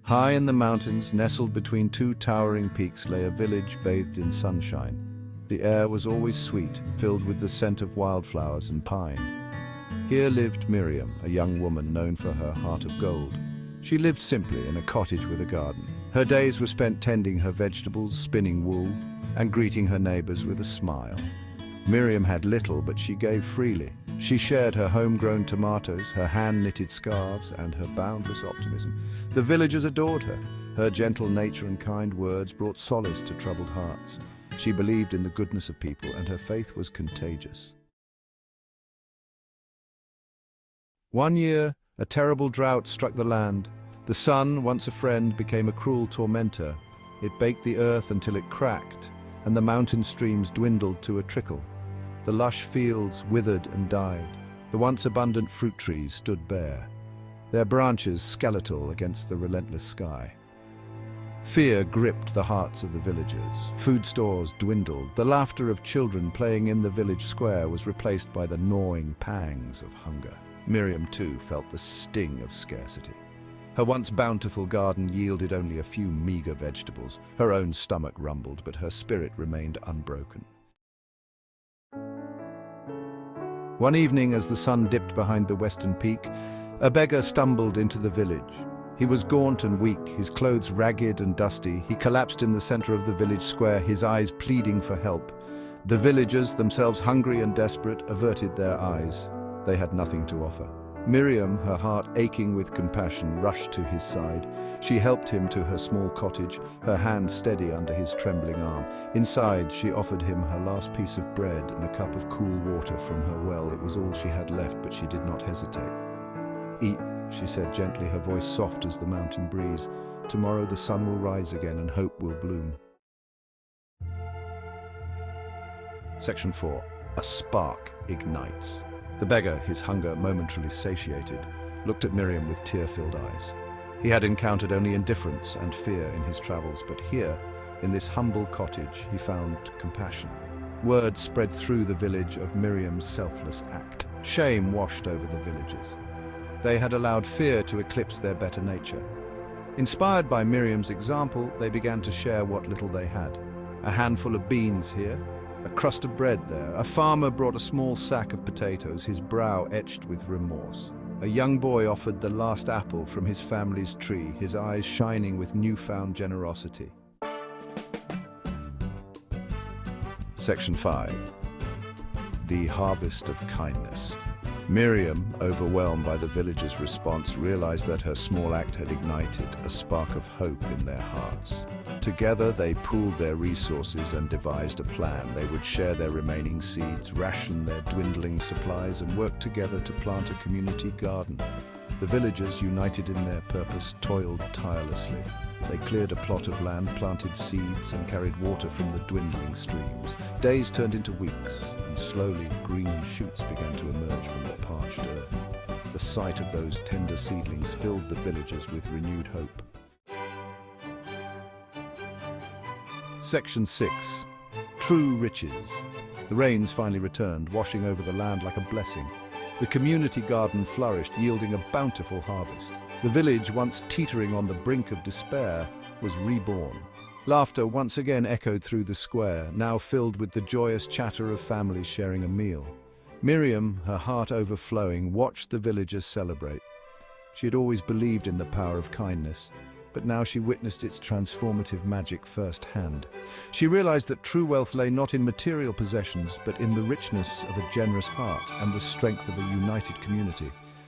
High in the mountains, nestled between two towering peaks, lay a village bathed in sunshine. The air was always sweet, filled with the scent of wildflowers and pine. Here lived Miriam, a young woman known for her heart of gold. She lived simply in a cottage with a garden. Her days were spent tending her vegetables, spinning wool, and greeting her neighbors with a smile. Miriam had little, but she gave freely. She shared her homegrown tomatoes, her hand-knitted scarves, and her boundless optimism. The villagers adored her. Her gentle nature and kind words brought solace to troubled hearts. She believed in the goodness of people, and her faith was contagious. One year, a terrible drought struck the land. The sun, once a friend, became a cruel tormentor. It baked the earth until it cracked, and the mountain streams dwindled to a trickle. The lush fields withered and died. The once abundant fruit trees stood bare, their branches skeletal against the relentless sky. Fear gripped the hearts of the villagers. Food stores dwindled. The laughter of children playing in the village square was replaced by the gnawing pangs of hunger. Miriam, too, felt the sting of scarcity. Her once bountiful garden yielded only a few meager vegetables. Her own stomach rumbled, but her spirit remained unbroken. One evening, as the sun dipped behind the western peak, a beggar stumbled into the village. He was gaunt and weak, his clothes ragged and dusty. He collapsed in the center of the village square, his eyes pleading for help. The villagers, themselves hungry and desperate, averted their eyes. They had nothing to offer. Miriam, her heart aching with compassion, rushed to his side. She helped him to her small cottage, her hand steady under his trembling arm. Inside, she offered him her last piece of bread and a cup of cool water from her well. It was all she had left, but she did not hesitate. "Eat," she said gently, her voice soft as the mountain breeze. "Tomorrow the sun will rise again and hope will bloom." Section 4. A spark ignites. The beggar, his hunger momentarily satiated, looked at Miriam with tear-filled eyes. He had encountered only indifference and fear in his travels, but here, in this humble cottage, he found compassion. Word spread through the village of Miriam's selfless act. Shame washed over the villagers. They had allowed fear to eclipse their better nature. Inspired by Miriam's example, they began to share what little they had. A handful of beans here, a crust of bread there. A farmer brought a small sack of potatoes, his brow etched with remorse. A young boy offered the last apple from his family's tree, his eyes shining with newfound generosity. Section 5. The harvest of kindness. Miriam, overwhelmed by the villagers' response, realized that her small act had ignited a spark of hope in their hearts. Together, they pooled their resources and devised a plan. They would share their remaining seeds, ration their dwindling supplies, and work together to plant a community garden. The villagers, united in their purpose, toiled tirelessly. They cleared a plot of land, planted seeds, and carried water from the dwindling streams. Days turned into weeks, and slowly green shoots began to emerge from the parched earth. The sight of those tender seedlings filled the villagers with renewed hope. Section 6. True riches. The rains finally returned, washing over the land like a blessing. The community garden flourished, yielding a bountiful harvest. The village, once teetering on the brink of despair, was reborn. Laughter once again echoed through the square, now filled with the joyous chatter of families sharing a meal. Miriam, her heart overflowing, watched the villagers celebrate. She had always believed in the power of kindness, but now she witnessed its transformative magic firsthand. She realized that true wealth lay not in material possessions, but in the richness of a generous heart and the strength of a united community.